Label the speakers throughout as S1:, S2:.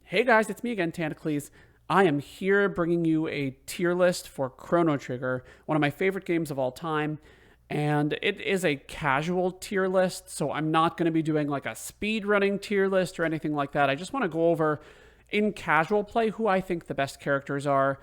S1: Hey guys, it's me again, Tantacles. I am here bringing you a tier list for Chrono Trigger, one of my favorite games of all time. And it is a casual tier list, so I'm not going to be doing like a speedrunning tier list or anything like that. I just want to go over in casual play who I think the best characters are.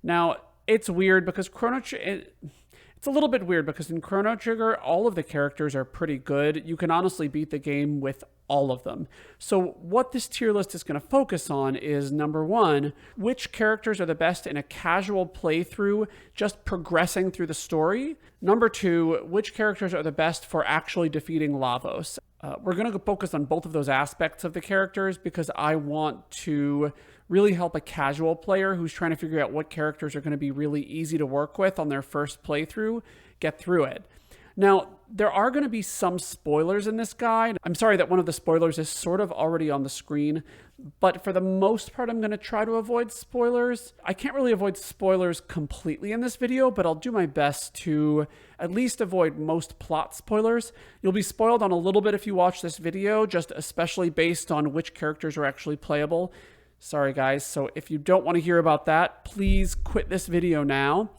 S1: Now, it's weird because it's a little bit weird because in Chrono Trigger, all of the characters are pretty good. You can honestly beat the game with all of them. So what this tier list is going to focus on is, number one, which characters are the best in a casual playthrough, just progressing through the story. Number two, which characters are the best for actually defeating Lavos. We're going to focus on both of those aspects of the characters because I want to really help a casual player who's trying to figure out what characters are going to be really easy to work with on their first playthrough get through it. Now, there are going to be some spoilers in this guide. I'm sorry that one of the spoilers is sort of already on the screen, but for the most part, I'm going to try to avoid spoilers. I can't really avoid spoilers completely in this video, but I'll do my best to at least avoid most plot spoilers. You'll be spoiled on a little bit if you watch this video, just especially based on which characters are actually playable. Sorry, guys. So if you don't want to hear about that, please quit this video now.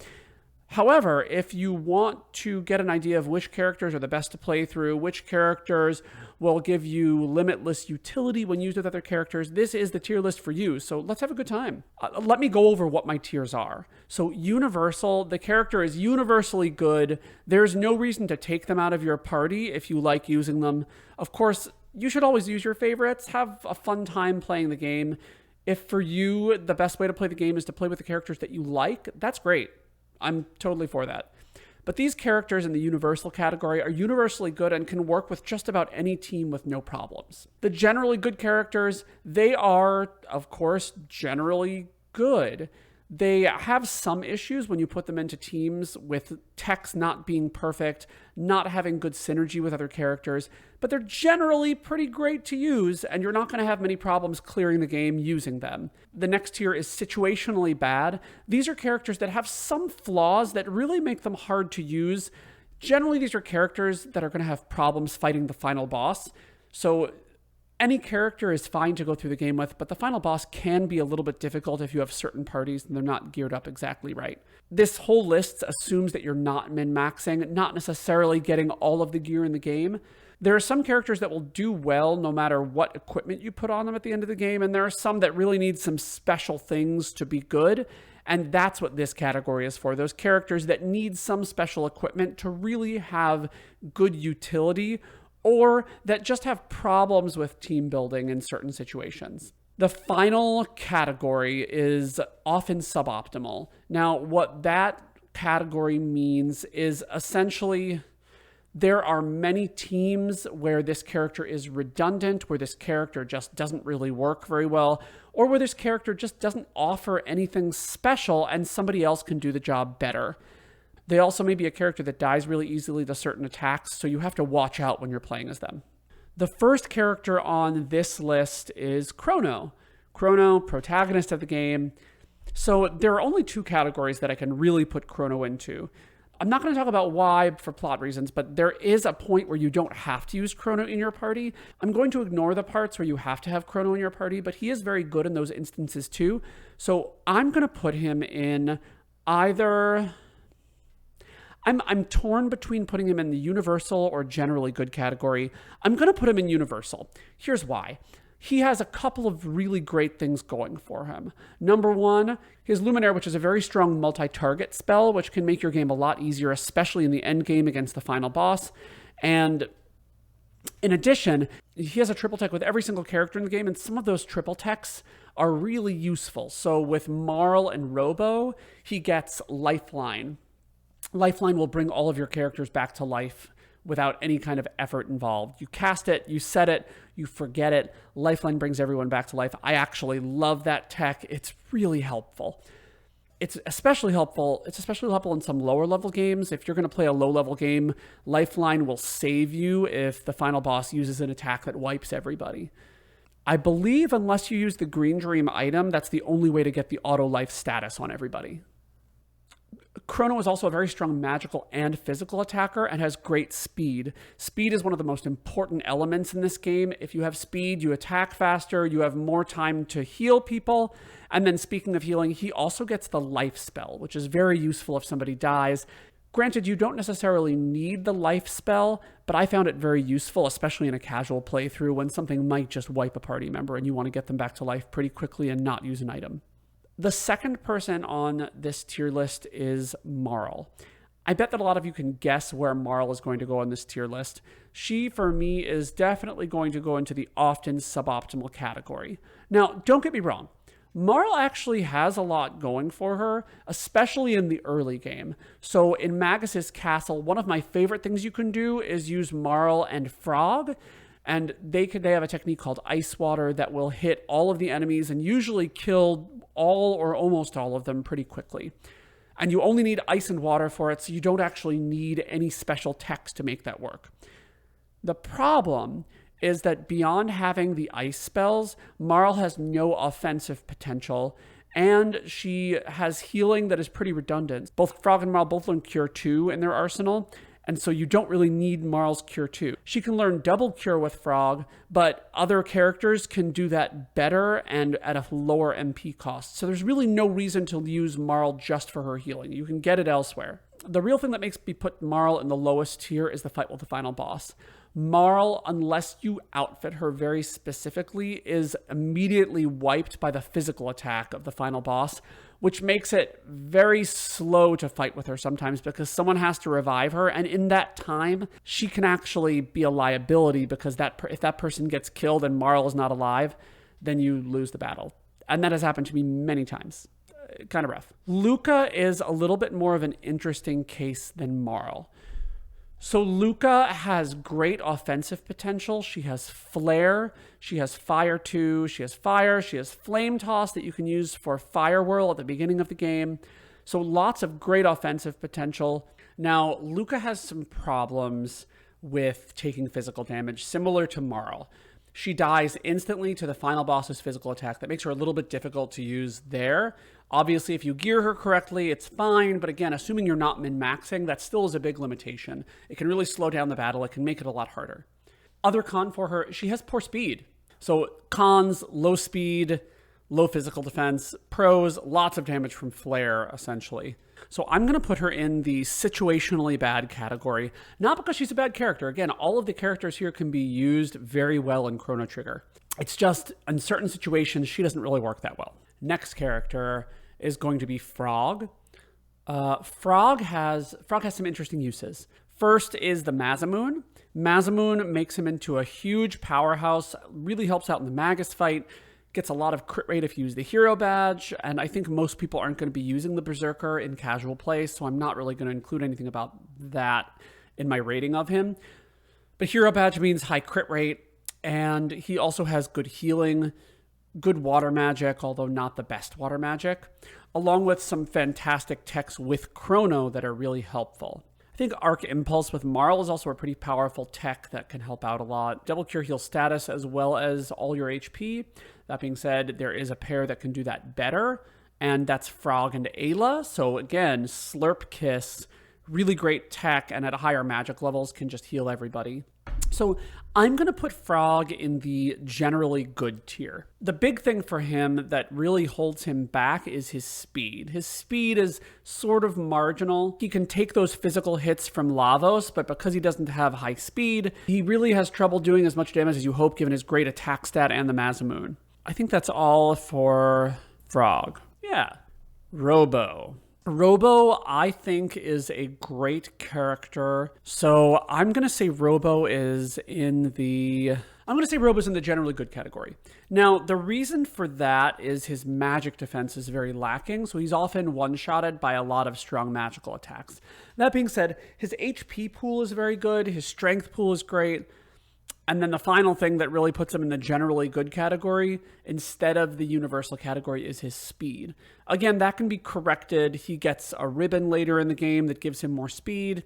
S1: However, if you want to get an idea of which characters are the best to play through, which characters will give you limitless utility when used with other characters, this is the tier list for you. So let's have a good time. Let me go over what my tiers are. So universal, the character is universally good. There's no reason to take them out of your party if you like using them. Of course, you should always use your favorites. Have a fun time playing the game. If for you, the best way to play the game is to play with the characters that you like, that's great. I'm totally for that. But these characters in the universal category are universally good and can work with just about any team with no problems. The generally good characters, they are, of course, generally good. They have some issues when you put them into teams with techs not being perfect, not having good synergy with other characters, but they're generally pretty great to use, and you're not going to have many problems clearing the game using them. The next tier is situationally bad. These are characters that have some flaws that really make them hard to use. Generally, these are characters that are going to have problems fighting the final boss. So any character is fine to go through the game with, but the final boss can be a little bit difficult if you have certain parties and they're not geared up exactly right. This whole list assumes that you're not min-maxing, not necessarily getting all of the gear in the game. There are some characters that will do well no matter what equipment you put on them at the end of the game, and there are some that really need some special things to be good, and that's what this category is for. Those characters that need some special equipment to really have good utility, or that just have problems with team building in certain situations. The final category is often suboptimal. Now, what that category means is essentially there are many teams where this character is redundant, where this character just doesn't really work very well, or where this character just doesn't offer anything special and somebody else can do the job better. They also may be a character that dies really easily to certain attacks, so you have to watch out when you're playing as them. The first character on this list is Crono. Crono, protagonist of the game. So there are only two categories that I can really put Crono into. I'm not going to talk about why for plot reasons, but there is a point where you don't have to use Crono in your party. I'm going to ignore the parts where you have to have Crono in your party, but he is very good in those instances too. So I'm going to put him in either... I'm torn between putting him in the universal or generally good category. I'm going to put him in universal. Here's why. He has a couple of really great things going for him. Number one, his Luminaire, which is a very strong multi-target spell, which can make your game a lot easier, especially in the end game against the final boss. And in addition, he has a triple tech with every single character in the game, and some of those triple techs are really useful. So with Marl and Robo, he gets Lifeline. Lifeline will bring all of your characters back to life without any kind of effort involved. You cast it, you set it, you forget it. Lifeline brings everyone back to life. I actually love that tech. It's really helpful. It's especially helpful in some lower level games. If you're going to play a low level game, Lifeline will save you if the final boss uses an attack that wipes everybody. I believe unless you use the Green Dream item, that's the only way to get the auto life status on everybody. Crono is also a very strong magical and physical attacker and has great speed. Speed is one of the most important elements in this game. If you have speed, you attack faster, you have more time to heal people. And then speaking of healing, he also gets the life spell, which is very useful if somebody dies. Granted, you don't necessarily need the life spell, but I found it very useful, especially in a casual playthrough when something might just wipe a party member and you want to get them back to life pretty quickly and not use an item. The second person on this tier list is Marl. I bet that a lot of you can guess where Marl is going to go on this tier list. She, for me, is definitely going to go into the often suboptimal category. Now, don't get me wrong. Marl actually has a lot going for her, especially in the early game. So in Magus's castle, one of my favorite things you can do is use Marl and Frog, and they have a technique called Ice Water that will hit all of the enemies and usually kill all or almost all of them pretty quickly. And you only need ice and water for it, so you don't actually need any special text to make that work. The problem is that beyond having the ice spells, Marl has no offensive potential, and she has healing that is pretty redundant. Both Frog and Marl both learn Cure 2 in their arsenal, and so you don't really need Marl's Cure 2. She can learn Double Cure with Frog, but other characters can do that better and at a lower MP cost. So there's really no reason to use Marl just for her healing. You can get it elsewhere. The real thing that makes me put Marl in the lowest tier is the fight with the final boss. Marl, unless you outfit her very specifically, is immediately wiped by the physical attack of the final boss, which makes it very slow to fight with her sometimes because someone has to revive her, and in that time, she can actually be a liability because if that person gets killed and Marl is not alive, then you lose the battle. And that has happened to me many times. Kind of rough. Lucca is a little bit more of an interesting case than Marl. So Lucca has great offensive potential. She has Flare, she has Fire 2, she has Fire, she has Flame Toss that you can use for Fire Whirl at the beginning of the game. So lots of great offensive potential. Now, Lucca has some problems with taking physical damage, similar to Marl. She dies instantly to the final boss's physical attack. That makes her a little bit difficult to use there. Obviously, if you gear her correctly, it's fine. But again, assuming you're not min-maxing, that still is a big limitation. It can really slow down the battle. It can make it a lot harder. Other con for her, she has poor speed. So cons, low speed, low physical defense. Pros, lots of damage from Flare, essentially. So I'm going to put her in the situationally bad category, not because she's a bad character. Again, all of the characters here can be used very well in Chrono Trigger. It's just, in certain situations, she doesn't really work that well. Next character is going to be Frog. Frog has some interesting uses. First is the Mazamoon. Mazamoon makes him into a huge powerhouse, really helps out in the Magus fight, gets a lot of crit rate if you use the hero badge, and I think most people aren't going to be using the Berserker in casual play, so I'm not really going to include anything about that in my rating of him. But hero badge means high crit rate, and he also has good healing, good water magic, although not the best water magic, along with some fantastic techs with Crono that are really helpful. I think Arc Impulse with Marl is also a pretty powerful tech that can help out a lot. Double Cure Heal status as well as all your HP. That being said, there is a pair that can do that better, and that's Frog and Ayla. So again, Slurp Kiss, really great tech, and at higher magic levels can just heal everybody. So I'm going to put Frog in the generally good tier. The big thing for him that really holds him back is his speed. His speed is sort of marginal. He can take those physical hits from Lavos, but because he doesn't have high speed, he really has trouble doing as much damage as you hope given his great attack stat and the Mazamoon. I think that's all for Frog. Yeah. Robo. Robo, I think, is a great character. So I'm going to say Robo's in the generally good category. Now, the reason for that is his magic defense is very lacking, so he's often one-shotted by a lot of strong magical attacks. That being said, his HP pool is very good, his strength pool is great, and then the final thing that really puts him in the generally good category instead of the universal category is his speed. Again, that can be corrected. He gets a ribbon later in the game that gives him more speed.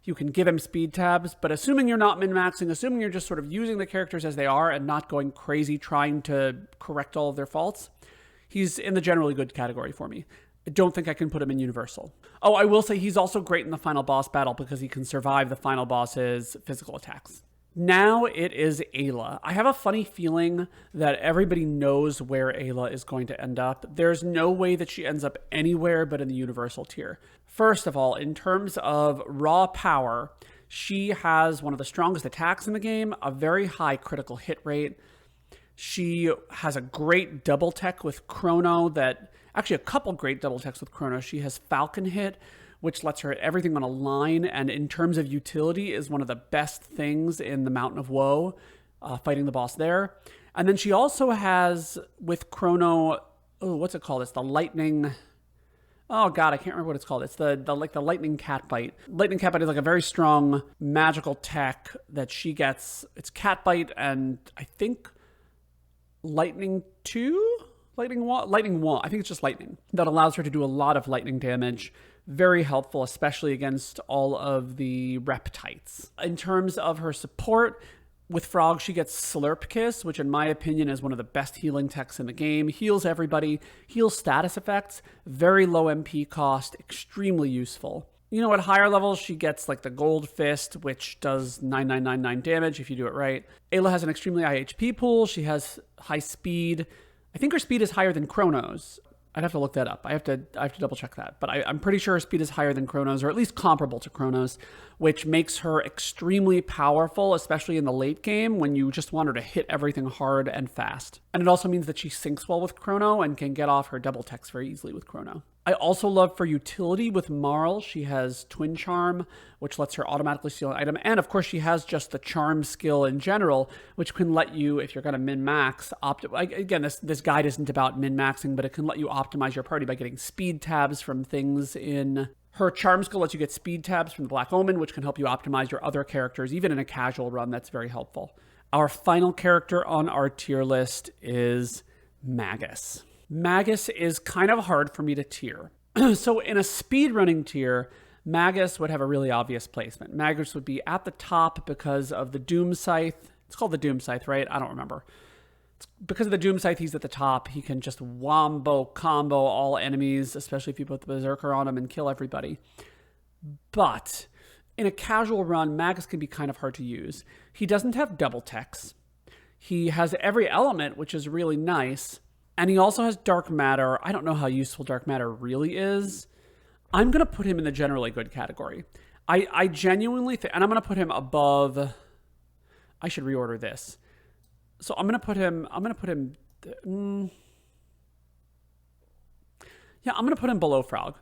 S1: You can give him speed tabs, but assuming you're not min-maxing, assuming you're just sort of using the characters as they are and not going crazy trying to correct all of their faults, he's in the generally good category for me. I don't think I can put him in Universal. Oh, I will say he's also great in the final boss battle because he can survive the final boss's physical attacks. Now it is Ayla. I have a funny feeling that everybody knows where Ayla is going to end up. There's no way that she ends up anywhere but in the Universal tier. First of all, in terms of raw power, she has one of the strongest attacks in the game, a very high critical hit rate. She has a great double tech with Crono actually a couple great double techs with Crono. She has Falcon Hit, which lets her hit everything on a line, and in terms of utility is one of the best things in the Mountain of Woe, fighting the boss there. And then she also has, with Crono, what's it called? It's the lightning... Oh god, I can't remember what it's called. It's the lightning cat bite. Lightning cat bite is like a very strong magical tech that she gets. It's cat bite and I think lightning 2? Lightning 1? Lightning 1. I think it's just lightning. That allows her to do a lot of lightning damage. Very helpful, especially against all of the reptites. In terms of her support, with Frog, she gets Slurp Kiss, which in my opinion is one of the best healing techs in the game. Heals everybody, heals status effects, very low MP cost, extremely useful. You know, at higher levels, she gets like the Gold Fist, which does 9999 damage if you do it right. Ayla has an extremely high HP pool. She has high speed. I think her speed is higher than Crono's. I'd have to look that up. I have to double check that. But I'm pretty sure her speed is higher than Crono's, or at least comparable to Crono's, which makes her extremely powerful, especially in the late game when you just want her to hit everything hard and fast. And it also means that she syncs well with Crono and can get off her double techs very easily with Crono. I also love for utility with Marl. She has Twin Charm, which lets her automatically steal an item. And of course, she has just the charm skill in general, which can let you, if you're going to min-max, again, this guide isn't about min-maxing, but it can let you optimize your party by getting speed tabs from things in... Her charm skill lets you get speed tabs from the Black Omen, which can help you optimize your other characters. Even in a casual run, that's very helpful. Our final character on our tier list is Magus. Magus is kind of hard for me to tier. So in a speedrunning tier, Magus would have a really obvious placement. Magus would be at the top because of the Doom Scythe. It's called the Doom Scythe, right? I don't remember. Because of the Doom Scythe, he's at the top. He can just wombo combo all enemies, especially if you put the Berserker on him and kill everybody. But in a casual run, Magus can be kind of hard to use. He doesn't have double techs. He has every element, which is really nice. And he also has Dark Matter. I don't know how useful Dark Matter really is. I'm going to put him in the generally good category. I genuinely think, and I'm going to put him above... I should reorder this. So I'm going to put him below Frog.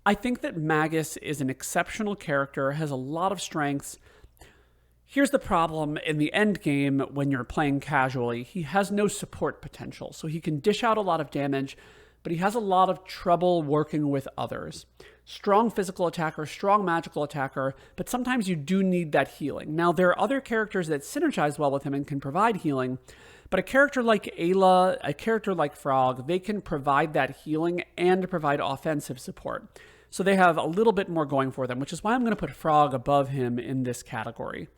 S1: I think that Magus is an exceptional character, has a lot of strengths. Here's the problem in the end game when you're playing casually. He has no support potential, so he can dish out a lot of damage, but he has a lot of trouble working with others. Strong physical attacker, strong magical attacker, but sometimes you do need that healing. Now, there are other characters that synergize well with him and can provide healing, but a character like Ayla, a character like Frog, they can provide that healing and provide offensive support. So they have a little bit more going for them, which is why I'm going to put Frog above him in this category.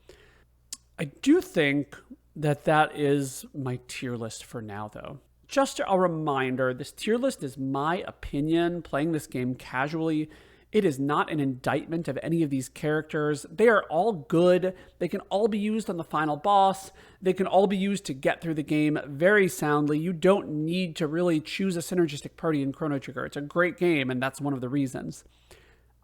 S1: I do think that that is my tier list for now, though. Just a reminder, this tier list is my opinion playing this game casually. It is not an indictment of any of these characters. They are all good. They can all be used on the final boss. They can all be used to get through the game very soundly. You don't need to really choose a synergistic party in Chrono Trigger. It's a great game, and that's one of the reasons.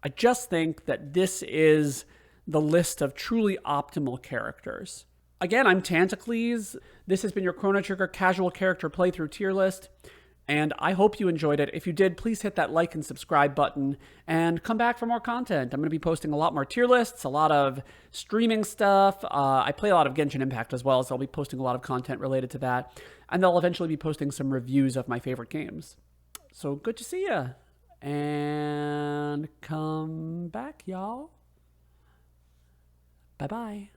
S1: I just think that this is the list of truly optimal characters. Again, I'm Tantacles. This has been your Chrono Trigger casual character playthrough tier list, and I hope you enjoyed it. If you did, please hit that like and subscribe button, and come back for more content. I'm going to be posting a lot more tier lists, a lot of streaming stuff. I play a lot of Genshin Impact as well, so I'll be posting a lot of content related to that, and I'll eventually be posting some reviews of my favorite games. So good to see ya, and come back, y'all. Bye-bye.